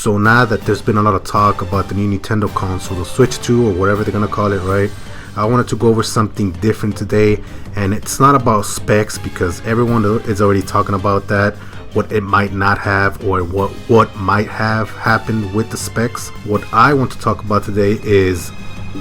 So now that there's been a lot of talk about the new Nintendo console, the Switch 2 or whatever they're gonna call it, right? I wanted to go over something different today, and it's not about specs because everyone is already talking about that, what it might not have or what might have happened with the specs. What I want to talk about today is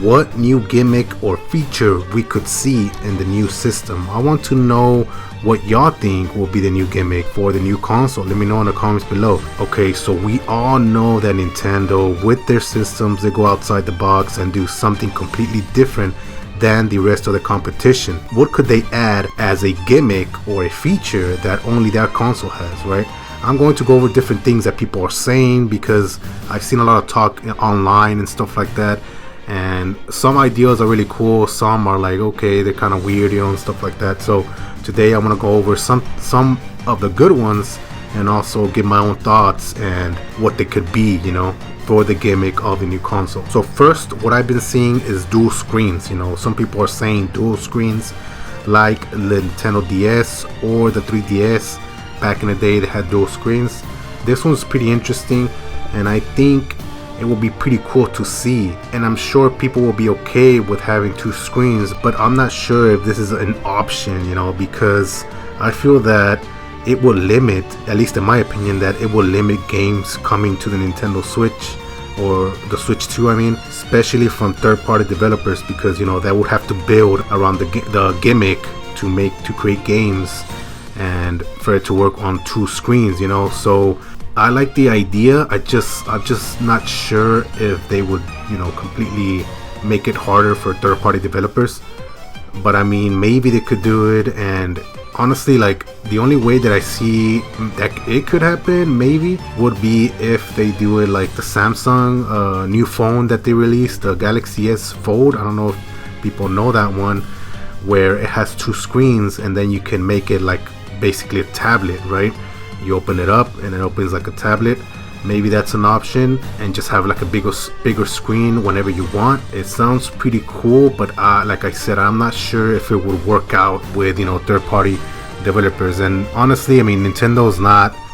what new gimmick or feature we could see in the new system. I want to know what y'all think will be the new gimmick for the new console. Let me know in the comments below. Okay, so we all know that Nintendo, with their systems, they go outside the box and do something completely different than the rest of the competition. What could they add as a gimmick or a feature that only that console has, right? I'm going to go over different things that people are saying because I've seen a lot of talk online and stuff like that. And some ideas are really cool, some are like, okay, they're kind of weird, and stuff like that. So today I'm going to go over some of the good ones and also give my own thoughts and what they could be, for the gimmick of the new console. So first, what I've been seeing is dual screens. Some people are saying dual screens like the Nintendo DS or the 3DS. Back in the day, they had dual screens. This one's pretty interesting, and I think it will be pretty cool to see, and I'm sure people will be okay with having two screens, but I'm not sure if this is an option, because I feel that it will limit, at least in my opinion, that it will limit games coming to the Nintendo Switch or the Switch 2, especially from third-party developers, because that would have to build around the gimmick to create games and for it to work on two screens, so I like the idea. I'm just not sure if they would, completely make it harder for third-party developers. But maybe they could do it. And honestly, like, the only way that I see that it could happen, maybe, would be if they do it like the Samsung new phone that they released, the Galaxy S Fold. I don't know if people know that one, where it has two screens, and then you can make it like basically a tablet, right? You open it up and it opens like a tablet. Maybe that's an option, and just have like a bigger screen whenever you want. It sounds pretty cool, but like I said, I'm not sure if it would work out with third-party developers. And honestly, Nintendo's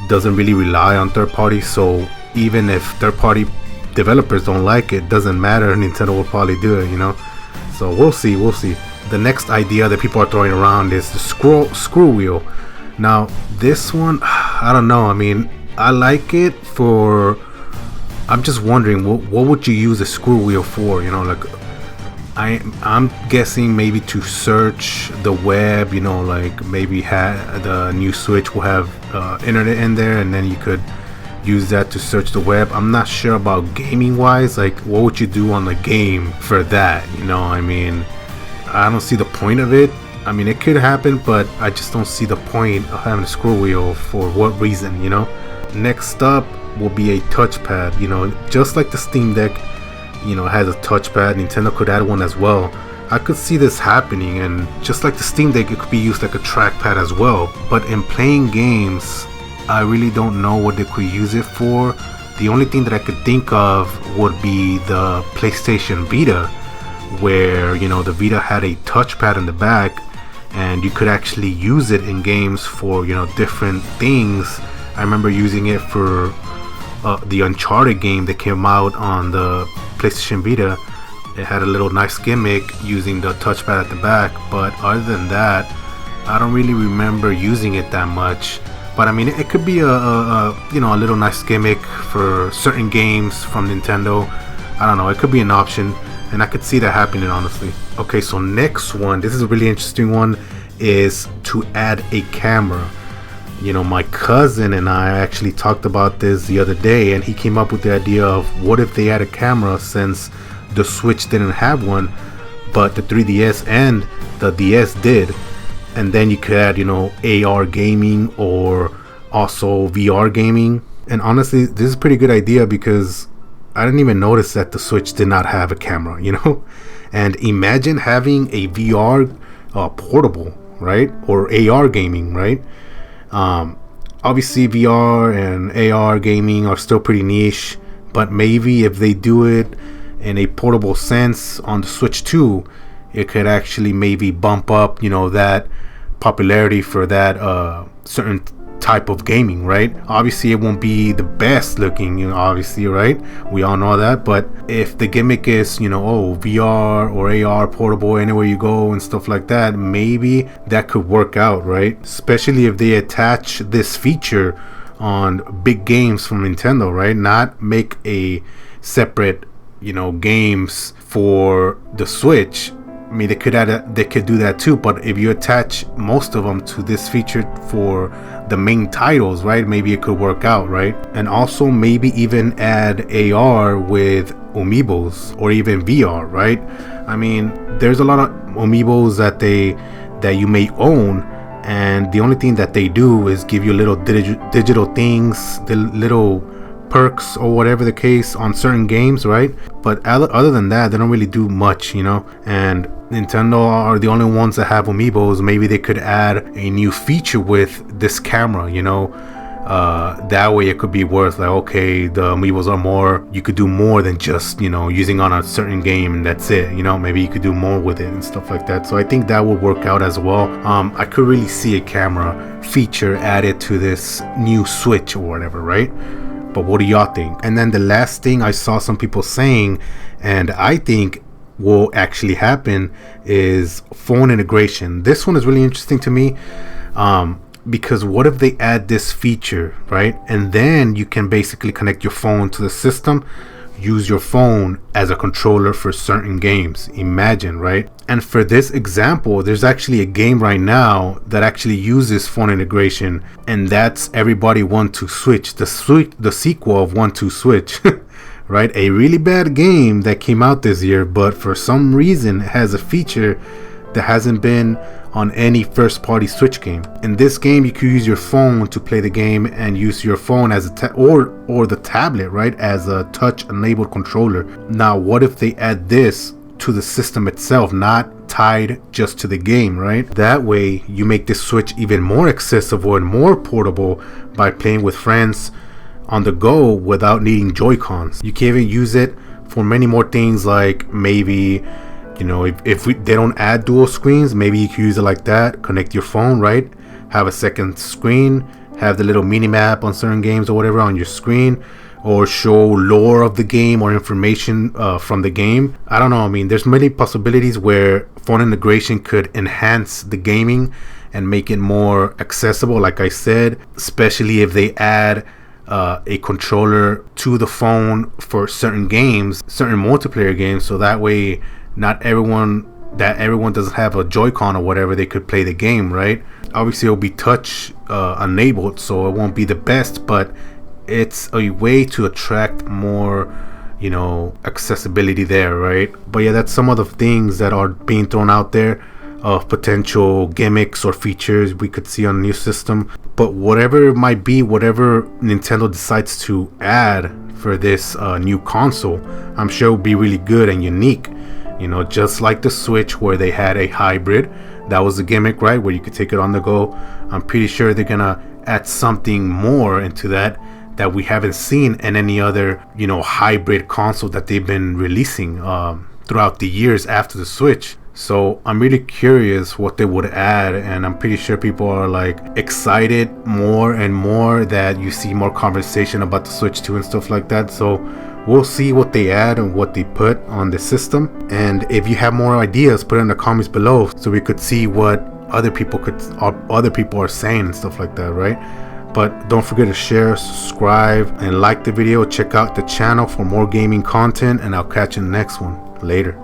doesn't really rely on third parties, so even if third-party developers don't like it, doesn't matter. Nintendo will probably do it, So we'll see. The next idea that people are throwing around is the screw wheel. Now this one, I don't know. I like it for. I'm just wondering, what would you use a screw wheel for? Like I'm guessing maybe to search the web. Like maybe the new Switch will have internet in there, and then you could use that to search the web. I'm not sure about gaming wise. Like, what would you do on the game for that? I don't see the point of it. It could happen, but I just don't see the point of having a scroll wheel. For what reason, Next up will be a touchpad. Just like the Steam Deck, has a touchpad. Nintendo could add one as well. I could see this happening, and just like the Steam Deck, it could be used like a trackpad as well. But in playing games, I really don't know what they could use it for. The only thing that I could think of would be the PlayStation Vita, where the Vita had a touchpad in the back, and you could actually use it in games for different things. I remember using it for the Uncharted game that came out on the PlayStation Vita. It had a little nice gimmick using the touchpad at the back, but other than that, I don't really remember using it that much. But it could be a little nice gimmick for certain games from Nintendo. I don't know, it could be an option, and I could see that happening, honestly. Okay, so next one, this is a really interesting one, is to add a camera. My cousin and I actually talked about this the other day, and he came up with the idea of what if they had a camera, since the Switch didn't have one, but the 3DS and the DS did. And then you could add, AR gaming or also VR gaming. And honestly, this is a pretty good idea because I didn't even notice that the Switch did not have a camera, And imagine having a VR portable, right? Or AR gaming, right? Obviously VR and AR gaming are still pretty niche, but maybe if they do it in a portable sense on the Switch 2, it could actually maybe bump up, that popularity for that certain type of gaming, right? Obviously it won't be the best looking, obviously, right? We all know that. But if the gimmick is, oh, VR or AR portable anywhere you go and stuff like that, maybe that could work out, right? Especially if they attach this feature on big games from Nintendo, right? Not make a separate, games for the Switch. I mean, they could do that too, but if you attach most of them to this feature for the main titles, right, maybe it could work out, right? And also maybe even add AR with amiibos or even VR, right? I mean, there's a lot of amiibos that you may own, and the only thing that they do is give you little digital things, the little perks or whatever the case on certain games, right? But other than that, they don't really do much, and Nintendo are the only ones that have amiibos. Maybe they could add a new feature with this camera, that way it could be worth, like, okay, the amiibos are more, you could do more than just using on a certain game and that's it, maybe you could do more with it and stuff like that. So I think that would work out as well. I could really see a camera feature added to this new Switch or whatever, right? But what do y'all think? And then the last thing I saw some people saying, and I think will actually happen, is phone integration. This one is really interesting to me, because what if they add this feature, right? And then you can basically connect your phone to the system, use your phone as a controller for certain games. Imagine, right? And for this example, there's actually a game right now that actually uses phone integration, and that's Everybody 1-2 Switch, the sequel of 1-2 Switch. Right? A really bad game that came out this year, but for some reason has a feature that hasn't been on any first party Switch game. In this game, you could use your phone to play the game and use your phone as or the tablet, right, as a touch enabled controller. Now, what if they add this to the system itself, not tied just to the game, right? That way you make this Switch even more accessible and more portable by playing with friends on the go without needing Joy-Cons. You can even use it for many more things, like maybe if they don't add dual screens, maybe you can use it like that. Connect your phone, right? Have a second screen, have the little mini map on certain games or whatever on your screen, or show lore of the game or information from the game. I don't know. I mean, there's many possibilities where phone integration could enhance the gaming and make it more accessible, like I said, especially if they add a controller to the phone for certain games, certain multiplayer games, so that way not everyone doesn't have a Joy-Con or whatever, they could play the game, right? Obviously it'll be touch enabled, so it won't be the best, but it's a way to attract more accessibility there, right? But yeah, that's some of the things that are being thrown out there of potential gimmicks or features we could see on the new system. But whatever it might be, whatever Nintendo decides to add for this new console, I'm sure will be really good and unique. Just like the Switch, where they had a hybrid. That was the gimmick, right? Where you could take it on the go. I'm pretty sure they're gonna add something more into that we haven't seen in any other, hybrid console that they've been releasing throughout the years after the Switch. So I'm really curious what they would add, and I'm pretty sure people are like excited more and more that you see more conversation about the Switch 2 and stuff like that. So we'll see what they add and what they put on the system. And if you have more ideas, put it in the comments below so we could see what other people are saying and stuff like that, right? But don't forget to share, subscribe, and like the video. Check out the channel for more gaming content, and I'll catch you in the next one. Later.